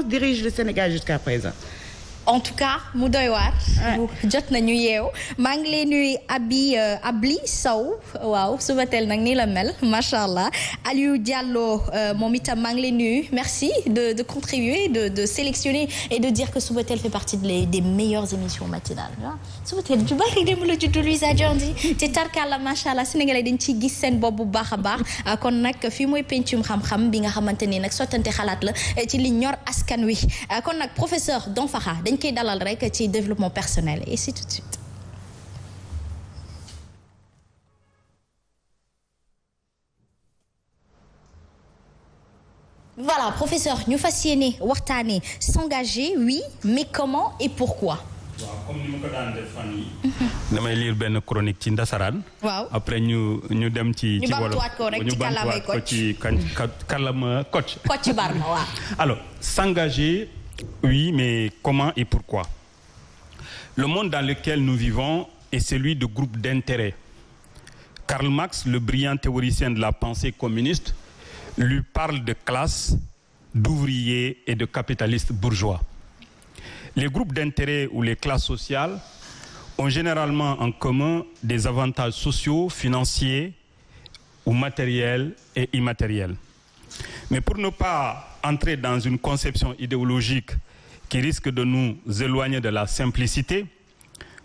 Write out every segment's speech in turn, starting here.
dirige le Sénégal jusqu'à présent. En tout cas mu doy waar. jot nañu yeew maa ngi lay nuyu Abli Sow waaw Subatel nag nii la mel macha allah Aliou Diallo moom itam maa ngi lay nuyu merci de contribuer de sélectionner et de dire que Subatel fait partie des meilleures émissions matinales ah Subatel ju baax rek dem la juddu Louisa Diandi te tarkalla macha allah sénégalais dañ ciy gis seen bopp bu baax a baax kon nag fii mooy pencum xam-xam bi nga xamante ni nag sottante xalaat la ci li ñor askan wi kon nag professeur Danfakha dañ koy dalal rek ci développement personnel et c'est tout de suite. Voilà professeur ñu fas yéene waxtaanee s'engager oui mais comment et pourquoi. waaw comme ni ma ko daan def fan yi damay lire benn chronique ci ndasaraan. waaw après ñu dem ci. ñu bamtuwaat ko rek ci kàllaamay ko ci kàllaama Kocc. Kocc Barma waaw. alors s'engager oui mais comment et pourquoi. Le monde dans lequel nous vivons est celui de groupes d'intérêts. Karl Marx, le brillant théoricien de la pensée communiste, lui parle de classes, d'ouvriers et de capitalistes bourgeois. Les groupes d'intérêts ou les classes sociales ont généralement en commun des avantages sociaux, financiers ou matériels et immatériels. Mais pour ne pas entrer dans une conception idéologique qui risque de nous éloigner de la simplicité,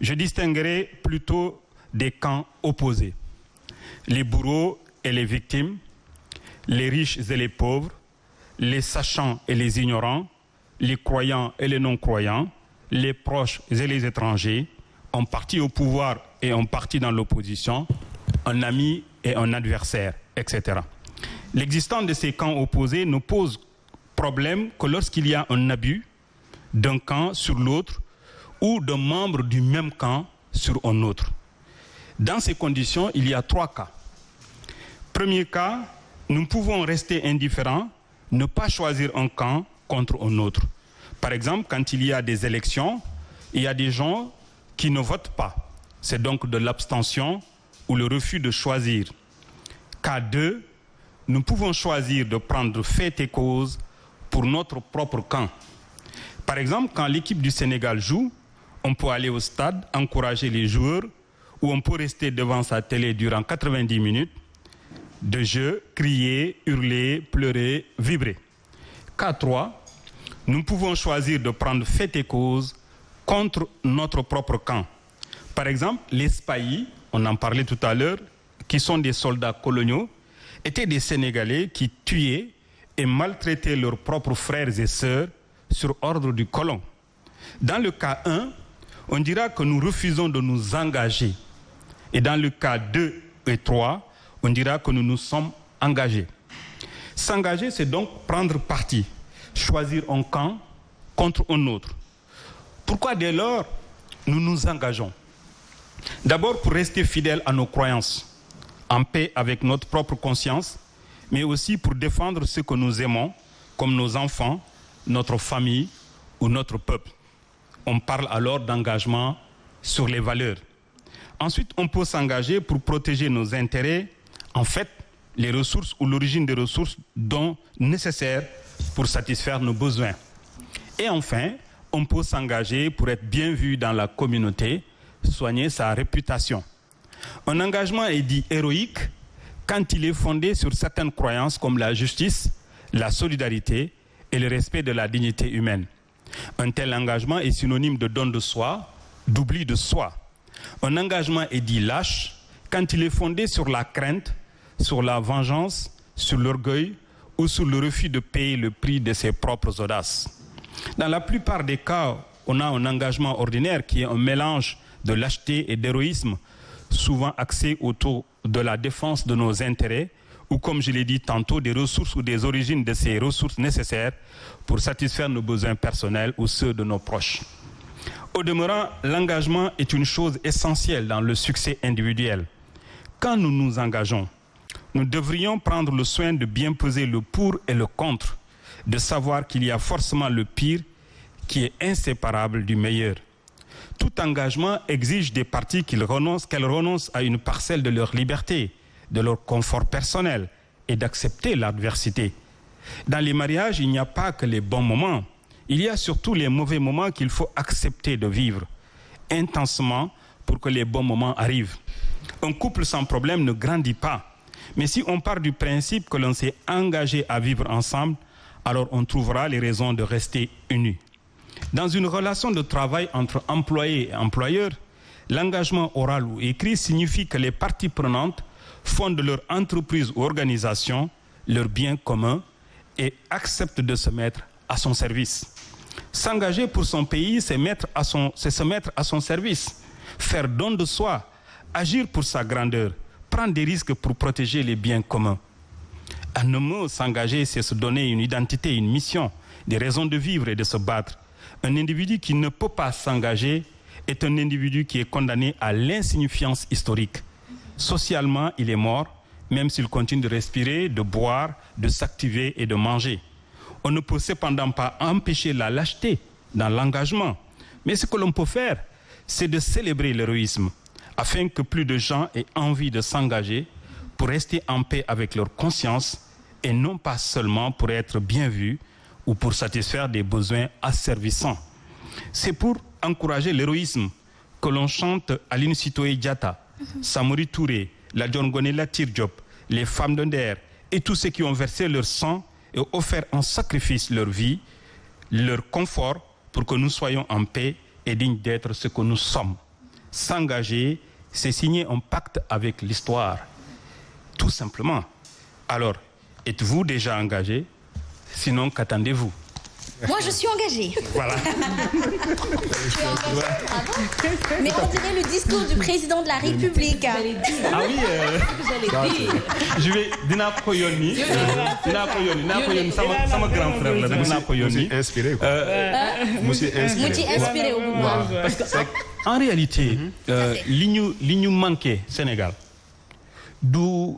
je distinguerai plutôt des camps opposés. Les bourreaux et les victimes, les riches et les pauvres, les sachants et les ignorants, les croyants et les non-croyants, les proches et les étrangers, un parti au pouvoir et un parti dans l'opposition, un ami et un adversaire, etc. L'existence de ces camps opposés ne pose problème que lorsqu'il y a un abus d'un camp sur l'autre ou d'un membre du même camp sur un autre. Dans ces conditions, il y a 3 cas. Premier cas, nous pouvons rester indifférents, ne pas choisir un camp contre un autre. Par exemple, quand il y a des élections, il y a des gens qui ne votent pas. C'est donc de l'abstention ou le refus de choisir. Cas 2, nous pouvons choisir de prendre fait et cause pour notre propre camp. Par exemple, quand l'équipe du Sénégal joue, on peut aller au stade, encourager les joueurs, ou on peut rester devant sa télé durant 90 minutes de jeu, crier, hurler, pleurer, vibrer. Cas 3, nous pouvons choisir de prendre fait et cause contre notre propre camp. Par exemple, les spahis, on en parlait tout à l'heure, qui sont des soldats coloniaux, étaient des Sénégalais qui tuaient et maltraitaient leurs propres frères et sœurs sur ordre du colon. Dans le cas 1, on dira que nous refusons de nous engager. Et dans le cas 2 et 3, on dira que nous nous sommes engagés. S'engager, c'est donc prendre parti, choisir un camp contre un autre. Pourquoi dès lors nous nous engageons? D'abord pour rester fidèles à nos croyances, en paix avec notre propre conscience, mais aussi pour défendre ce que nous aimons, comme nos enfants, notre famille ou notre peuple. On parle alors d'engagement sur les valeurs. Ensuite, on peut s'engager pour protéger nos intérêts, en fait, les ressources ou l'origine des ressources dont nécessaires pour satisfaire nos besoins. Et enfin, on peut s'engager pour être bien vu dans la communauté, soigner sa réputation. Un engagement est dit héroïque quand il est fondé sur certaines croyances comme la justice, la solidarité et le respect de la dignité humaine. Un tel engagement est synonyme de don de soi, d'oubli de soi. Un engagement est dit lâche quand il est fondé sur la crainte, sur la vengeance, sur l'orgueil ou sur le refus de payer le prix de ses propres audaces. Dans la plupart des cas, on a un engagement ordinaire qui est un mélange de lâcheté et d'héroïsme, souvent axé autour de la défense de nos intérêts ou, comme je l'ai dit tantôt, des ressources ou des origines de ces ressources nécessaires pour satisfaire nos besoins personnels ou ceux de nos proches. Au demeurant, l'engagement est une chose essentielle dans le succès individuel. Quand nous nous engageons, nous devrions prendre le soin de bien peser le pour et le contre, de savoir qu'il y a forcément le pire qui est inséparable du meilleur. Tout engagement exige des parties qu'elles renoncent à une parcelle de leur liberté, de leur confort personnel et d'accepter l'adversité. Dans les mariages, il n'y a pas que les bons moments, Il y a surtout les mauvais moments qu'il faut accepter de vivre intensement pour que les bons moments arrivent. Un couple sans problème ne grandit pas. Mais si on part du principe que l'on s'est engagé à vivre ensemble, alors on trouvera les raisons de rester unis. Dans une relation de travail entre employé et employeur, l'engagement oral ou écrit signifie que les parties prenantes font de leur entreprise ou organisation leur bien commun et acceptent de se mettre à son service. S'engager pour son pays, c'est se mettre à son service, faire don de soi, agir pour sa grandeur, prendre des risques pour protéger les biens communs. En un mot, s'engager, c'est se donner une identité, une mission, des raisons de vivre et de se battre. Un individu qui ne peut pas s'engager est un individu qui est condamné à l'insignifiance historique. Socialement, il est mort, même s'il continue de respirer, de boire, de s'activer et de manger. On ne peut cependant pas empêcher la lâcheté dans l'engagement. Mais ce que l'on peut faire, c'est de célébrer l'héroïsme, afin que plus de gens aient envie de s'engager pour rester en paix avec leur conscience et non pas seulement pour être bien vus ou pour satisfaire des besoins asservissants. C'est pour encourager l'héroïsme que l'on chante Aline Sitoé Diatta, Samori Touré, Ladjon Ngoné Latyr Diop, les femmes de Nder et tous ceux qui ont versé leur sang et offert en sacrifice leur vie, leur confort pour que nous soyons en paix et dignes d'être ce que nous sommes. S'engager, c'est signer un pacte avec l'histoire. Tout simplement. Alors, êtes-vous déjà engagé? Sinon, qu'attendez-vous? Moi, je suis engagée. Voilà. Mais on dirait le discours du président de la République. Ah oui, je vais dinaa ko yónni sama grand frère la dinaa ko yónni. Inspiré quoi. mu ci inspiré au pouvoir. Parce que en réalité, li ñu manqué Sénégal du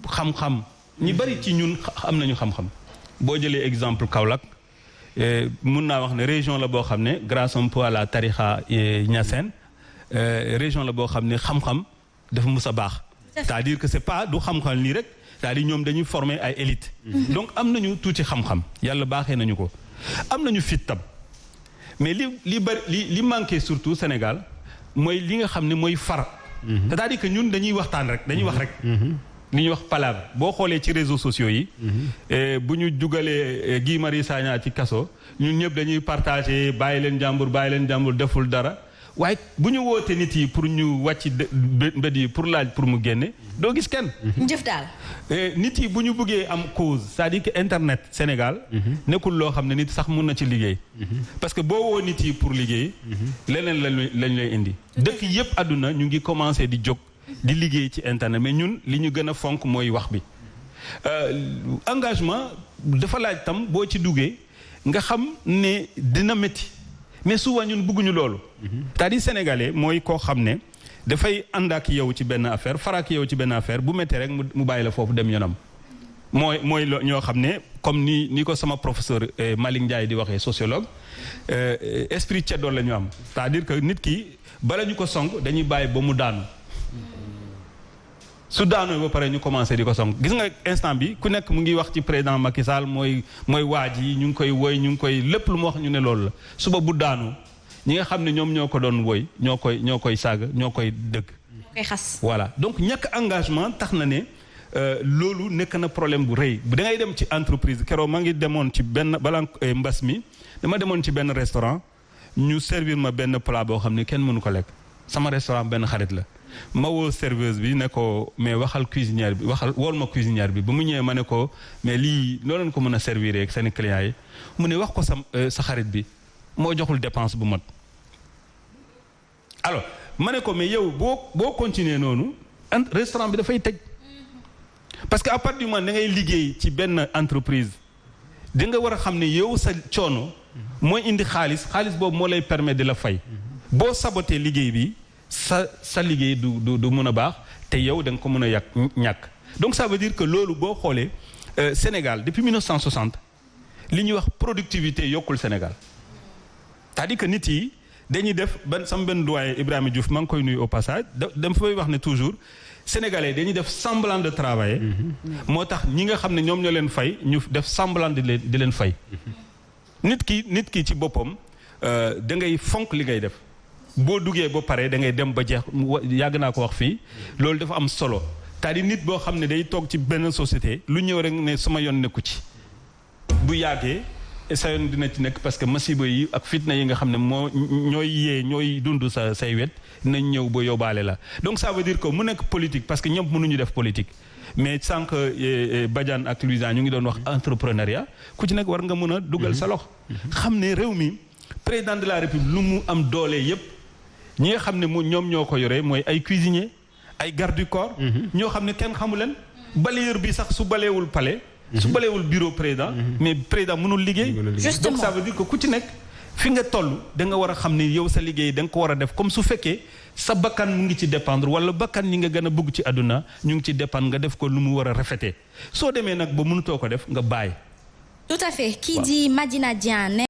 xam-xam. ñi bari ci ñun am nañu xam-xam. boo jëlee exemple Kaolack. mun naa wax ne région la boo xam ne grâce un peu à la tarixa Niassène région la boo xam ne xam-xam dafa mus a baax. c'est-à-dire que c'est pas du xam-xam nii rek c'est-à-dire ñoom dañuy former ay élite. donc am nañu tuuti xam-xam yàlla baaxee nañu ko am nañu fit tam mais li manqué surtout Sénégal mooy li nga xam ne mooy far. c'est-à-dire que ñun dañuy waxtaan rek dañuy wax rek. li ñuy wax palabre boo xoolee ci réseaux sociaux yi. bu ñu dugalee Guy Marius Sagna ci kaso ñun ñëpp dañuy partager bàyyi leen jàmbur deful dara waaye bu ñu wootee nit yi pour ñu wàcc mbedd yi pour laaj pour mu génne doo gis kenn. jëf daal. nit yi bu ñu bëggee am cause c'est-à-dire que internet Sénégal. nekkul loo xam ne nit sax mun na ci liggéey. parce que boo woo nit yi pour liggéey. leneen lañ lay indi. dëkk yëpp àdduna ñu ngi commencé di jóg. di liggéey ci internet mais ñun li ñu gën a fonk mooy wax bi engagement dafa laaj tam boo ci duggee nga xam ne dina métti mais souvent ñun bëgguñu loolu. c'est-à-dire sénégalais mooy koo xam ne dafay ànd ak yow ci benn affaire farak yow ci benn affaire bu méttee rek mu bàyyi la foofu dem yoonam. mooy ñoo xam ne comme ni ko sama professeur Malick Ndiaye di waxee sociologue esprit ceddo la ñu am c'est-à-dire que nit ki bala ñu ko song dañuy bàyyi ba mu daanu. su daanoo ba pare ñu commencé di ko song gis nga instant bi ku nekk mu ngi wax ci président Macky Sall mooy waaj yi ñu ngi koy woy ñu ngi koy lépp lu mu wax ñu ne loolu la suba bu daanu ñi nga xam ne ñoom ñoo ko doon woy ñoo koy saaga ñoo koy dëgg. koy xas. voilà donc ñàkk engagement tax na ne loolu nekk na problème bu rëy da ngay dem ci entreprise keroog maa ngi demoon ci benn balaa mbas mi dama demoon ci benn restaurant ñu servir ma benn plat boo xam ne kenn mënu ko lekk sama restaurant benn xarit la. ma woo serveuse bi ne ko mais waxal cuisinière bi wool ma cuisinière bi ba mu ñëwee ma ne ko mais lii noo leen ko mën a servir ak seen clients yi mu ne wax ko sa xarit bi moo joxul dépense bu mot. alors ma ne ko mais yow boo continuer noonu restaurant bi dafay tëj parce que à partir du moment da ngay liggéey ci benn entreprise di nga war a xam ne yow sa coono mooy indi xaalis boobu moo lay permettre de la fay boo saboté liggéey bi. sa liggéey du mën a baax te yow da nga ko mën a ñàkk donc ça veut dire que loolu boo xoolee Sénégal depuis 1960 li ñuy wax productivité yokkul Sénégal c'est-à-dire que nit yi dañuy def sama benn doyen Ibrahima Diouf maa ngi koy nuyu au passage dama fay wax ne toujours sénégalais dañuy def semblant de travailler moo tax ñi nga xam ne ñoom ñoo leen fay ñu def semblant di leen fay nit ki ci boppam da ngay fonk li ngay def boo duggee ba pare da ngay dem ba jeex yàgg naa ko wax fii loolu dafa am solo c'est-à-dire nit boo xam ne day toog ci benn société lu ñëw rek ne sama yoon nekku ci bu yàggee sa yoon dina ci nekk parce que masiba yi ak fitna yi nga xam ne ñooy dund say wet nañ ñëw ba yóbbaale la donc ça veut dire que mu nekk politique parce que ñëpp mënuñu def politique mais sànq Badiane ak Louisa ñu ngi doon wax entrepreneuriat ku ci nekk war nga mën a dugal sa loxo xam ne réew mi président de la république lu mu am doole yépp ñi nga xam ne ñoom ñoo ko yore mooy ay cuisinier ay garde du corps ñoo xam ne kenn xamu leen balayeur bi sax su baleewul palais su baleewul bureau président mais président mënul liggéey donc ça veut dire que ku ci nekk fi nga toll da nga war a xam ne yow sa liggéey da nga ko war a def comme su fekkee sa bakkan mu ngi ci dépendre wala bakkan ñi nga gën a bëgg ci àdduna ñu ngi ci dépendre nga def ko lu mu war a rafetee soo demee nag ba mënutoo ko def nga bàyyi tout à fait kii di Madina Diagne